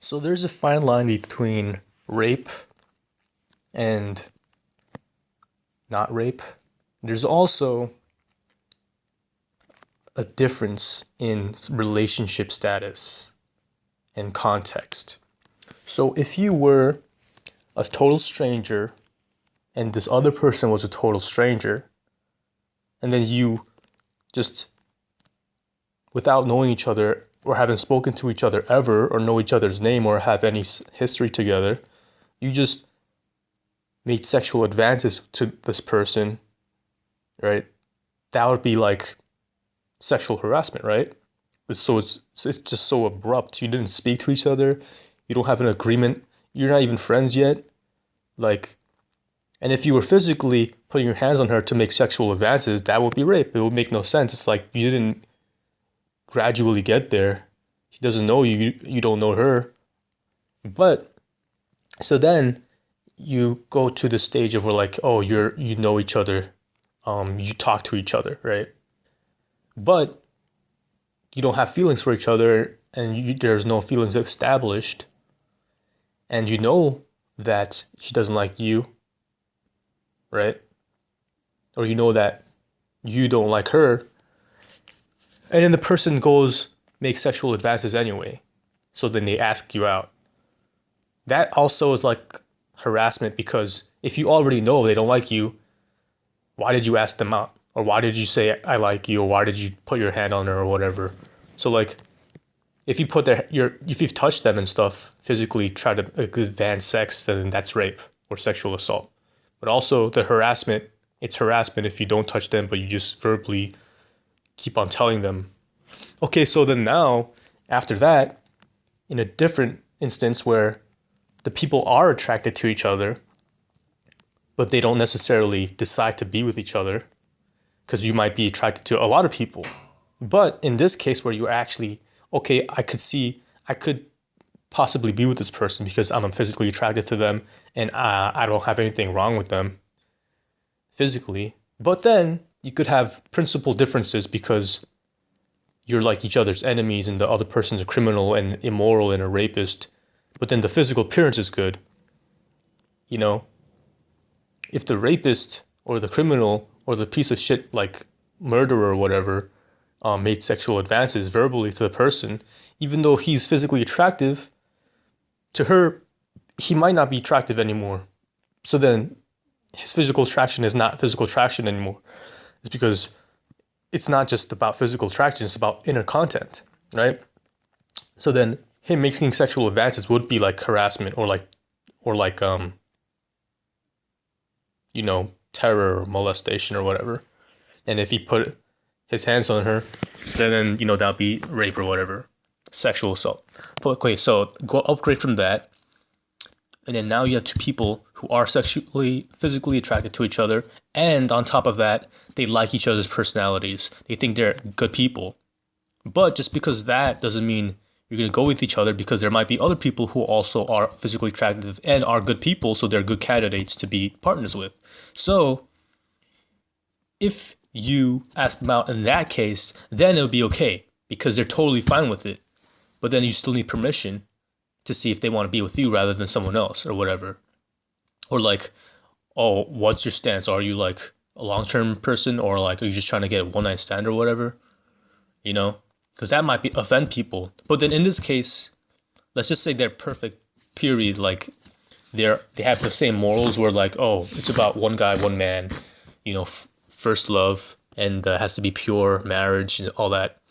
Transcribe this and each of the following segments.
So there's a fine line between rape and not rape. There's also a difference in relationship status and context. So if you were a total stranger and this other person was a total stranger, and then you just, without knowing each other or having spoken to each other ever or know each other's name or have any history together, you just made sexual advances to this person, right? That would be like sexual harassment, right? So it's just so abrupt. You didn't speak to each other. You don't have an agreement. You're not even friends yet. Like, and if you were physically putting your hands on her to make sexual advances, that would be rape. It would make no sense. It's like you didn't gradually get there. She doesn't know you. You don't know her. But so then you go to the stage of where like, oh, you know each other. You talk to each other, right? But you don't have feelings for each other, and there's no feelings established, and you know that she doesn't like you, right? Or you know that you don't like her, and then the person goes make sexual advances anyway, so then they ask you out. That also is like harassment, because if you already know they don't like you, why did you ask them out? Or why did you say I like you? Or why did you put your hand on her or whatever? So like, if you if you've touched them and stuff, physically try to advance sex, then that's rape or sexual assault. But also the harassment, it's harassment if you don't touch them, but you just verbally keep on telling them. Okay, so then now, after that, in a different instance where the people are attracted to each other, but they don't necessarily decide to be with each other, because you might be attracted to a lot of people. But in this case where you're actually, okay, I could possibly be with this person because I'm physically attracted to them and I don't have anything wrong with them physically. But then you could have principal differences because you're like each other's enemies and the other person's a criminal and immoral and a rapist. But then the physical appearance is good. You know, if the rapist or the criminal or the piece of shit like murderer or whatever made sexual advances verbally to the person, even though he's physically attractive, to her, he might not be attractive anymore. So then his physical attraction is not physical attraction anymore. It's because it's not just about physical attraction, it's about inner content, right? So then him making sexual advances would be like harassment or like terror or molestation or whatever. And if he put his hands on her, then that'll be rape or whatever, sexual assault. But okay, so go upgrade from that, and then now you have two people who are physically attracted to each other, and on top of that, they like each other's personalities. They think they're good people. But just because that doesn't mean you're gonna go with each other, because there might be other people who also are physically attractive and are good people, so they're good candidates to be partners with. So if you ask them out in that case, then it'll be okay because they're totally fine with it. But then you still need permission to see if they want to be with you rather than someone else or whatever. Or like, oh, what's your stance? Are you like a long-term person, or like are you just trying to get a one-night stand or whatever? Because that might offend people. But then in this case, let's just say they're perfect, period. Like they have the same morals where like, oh, it's about one guy, one man, first love, and has to be pure marriage and all that.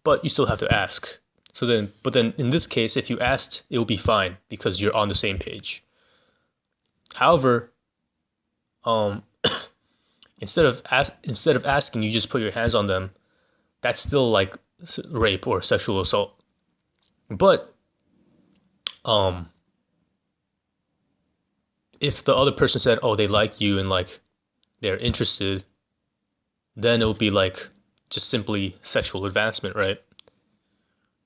But you still have to ask. But then in this case, if you asked, it will be fine because you're on the same page. However, instead of asking, you just put your hands on them. That's still like rape or sexual assault. But if the other person said, oh, they like you and like they're interested, then it'll be like just simply sexual advancement, right?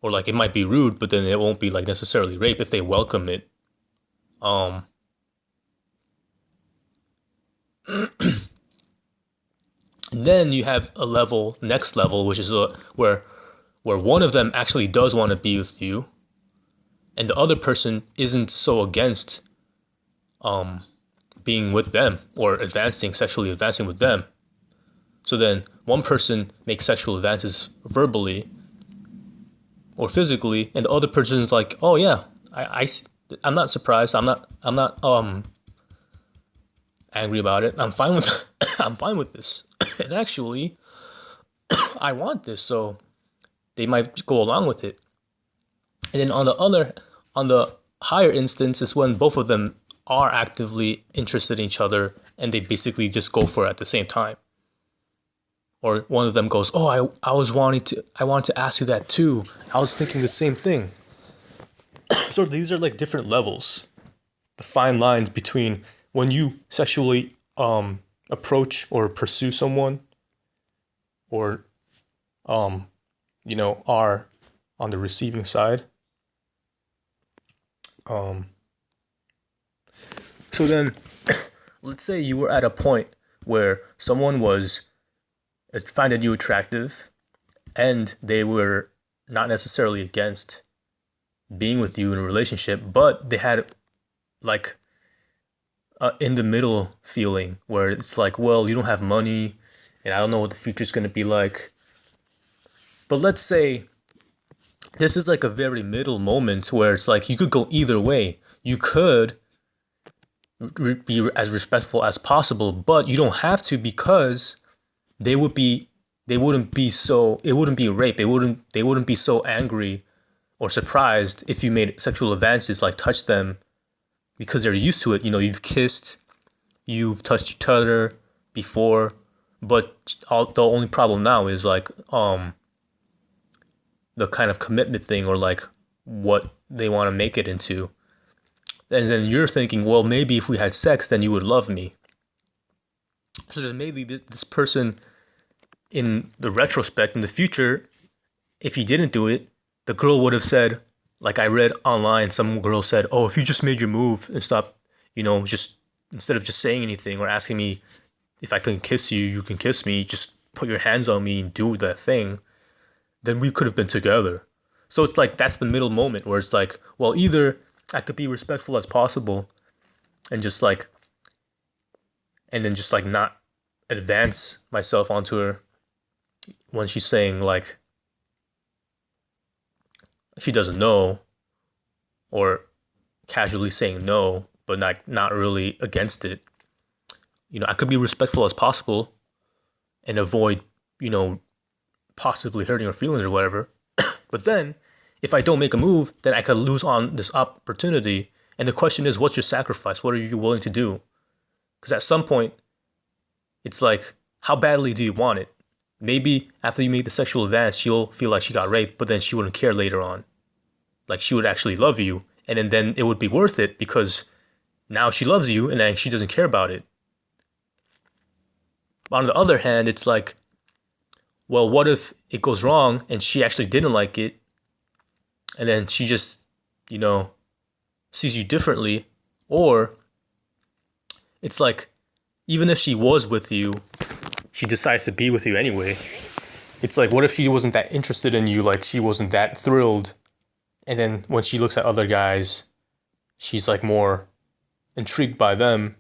Or like it might be rude, but then it won't be like necessarily rape if they welcome it. Then you have next level, which is where one of them actually does want to be with you, and the other person isn't so against being with them or sexually advancing with them. So then one person makes sexual advances verbally or physically, and the other person is like, oh yeah, I'm not surprised. I'm not angry about it. I'm fine with I'm fine with this. And actually, I want this, so they might go along with it. And then on the higher instance is when both of them are actively interested in each other and they basically just go for it at the same time. Or one of them goes, oh, I wanted to ask you that too. I was thinking the same thing. So these are like different levels, the fine lines between when you sexually approach or pursue someone, or are on the receiving side. So then, let's say you were at a point where someone was finding you attractive, and they were not necessarily against being with you in a relationship, but they had like in the middle feeling where it's like, well, you don't have money, and I don't know what the future's going to be like. But let's say this is like a very middle moment where it's like you could go either way. You could be as respectful as possible, but you don't have to, because it wouldn't be rape. They wouldn't be so angry or surprised if you made sexual advances, like touch them, because they're used to it. You've kissed, you've touched each other before, but the only problem now is like the kind of commitment thing, or like what they want to make it into. And then you're thinking, well, maybe if we had sex, then you would love me. So then maybe this person, in the retrospect, in the future, if he didn't do it, the girl would have said, like I read online, some girl said, oh, if you just made your move and stop, just instead of just saying anything or asking me if I can kiss you, you can kiss me, just put your hands on me and do that thing, then we could have been together. So it's like, that's the middle moment where it's like, well, either I could be respectful as possible and just like, and then just like not advance myself onto her when she's saying like she doesn't know, or casually saying no, but not really against it. I could be respectful as possible and avoid, possibly hurting her feelings or whatever. But then, if I don't make a move, then I could lose on this opportunity. And the question is, what's your sacrifice? What are you willing to do? Because at some point, it's like, how badly do you want it? Maybe after you make the sexual advance, she'll feel like she got raped, but then she wouldn't care later on. Like, she would actually love you, and then it would be worth it, because now she loves you, and then she doesn't care about it. But on the other hand, it's like, well, what if it goes wrong, and she actually didn't like it, and then she just, sees you differently? Or it's like, even if she was with you, she decides to be with you anyway. It's like, what if she wasn't that interested in you, like she wasn't that thrilled, and then when she looks at other guys, she's like more intrigued by them,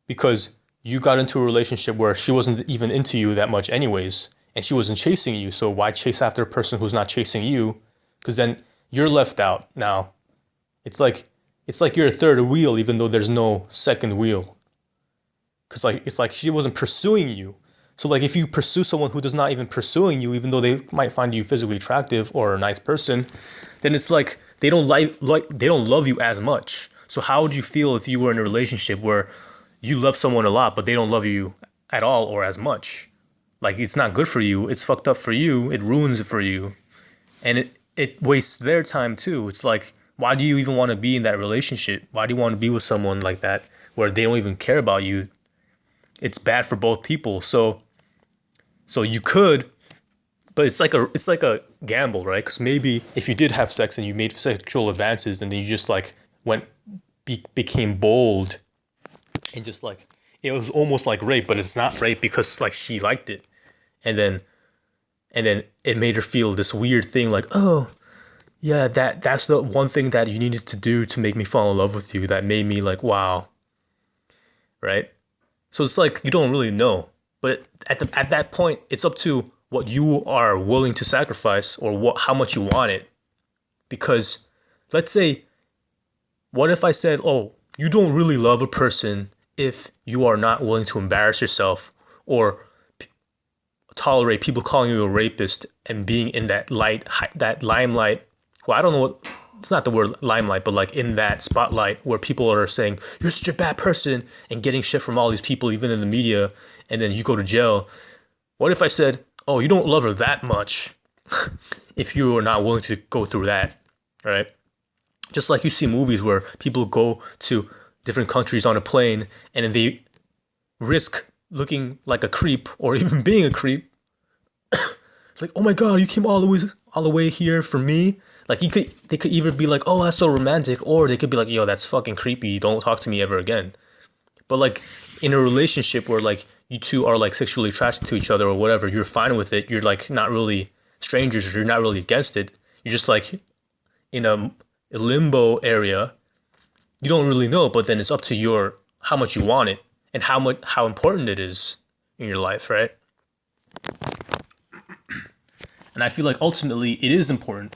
because you got into a relationship where she wasn't even into you that much anyways, and she wasn't chasing you, so why chase after a person who's not chasing you? Because then you're left out now. It's like you're a third wheel, even though there's no second wheel. Because it's like she wasn't pursuing you. So like, if you pursue someone who does not even pursuing you, even though they might find you physically attractive or a nice person, then it's like they don't they don't love you as much. So how would you feel if you were in a relationship where you love someone a lot, but they don't love you at all or as much? Like, it's not good for you. It's fucked up for you. It ruins it for you. And it wastes their time too. It's like, why do you even want to be in that relationship? Why do you want to be with someone like that where they don't even care about you? It's bad for both people. So you could, but it's like a gamble, right? Because maybe if you did have sex and you made sexual advances, and then you just like became bold, and just like, it was almost like rape, but it's not rape, because like she liked it, and then it made her feel this weird thing, like, oh, Yeah, that's the one thing that you needed to do to make me fall in love with you, that made me like, wow, right? So it's like you don't really know. But at that point, it's up to what you are willing to sacrifice, or how much you want it. Because let's say, what if I said, "Oh, you don't really love a person if you are not willing to embarrass yourself, or tolerate people calling you a rapist and being in that limelight." Well, I don't know what, it's not the word limelight, but like in that spotlight where people are saying you're such a bad person and getting shit from all these people, even in the media, and then you go to jail. What if I said, "Oh, you don't love her that much if you are not willing to go through that," right? Just like you see movies where people go to different countries on a plane and then they risk looking like a creep or even being a creep. It's like, "Oh my god, you came all the way here for me." Like they could either be like, "Oh, that's so romantic," or they could be like, "Yo, that's fucking creepy. Don't talk to me ever again." But like in a relationship where like you two are like sexually attracted to each other or whatever, you're fine with it. You're like not really strangers, or you're not really against it. You're just like in a limbo area. You don't really know, but then it's up to your how much you want it and how important it is in your life, right? And I feel like ultimately it is important,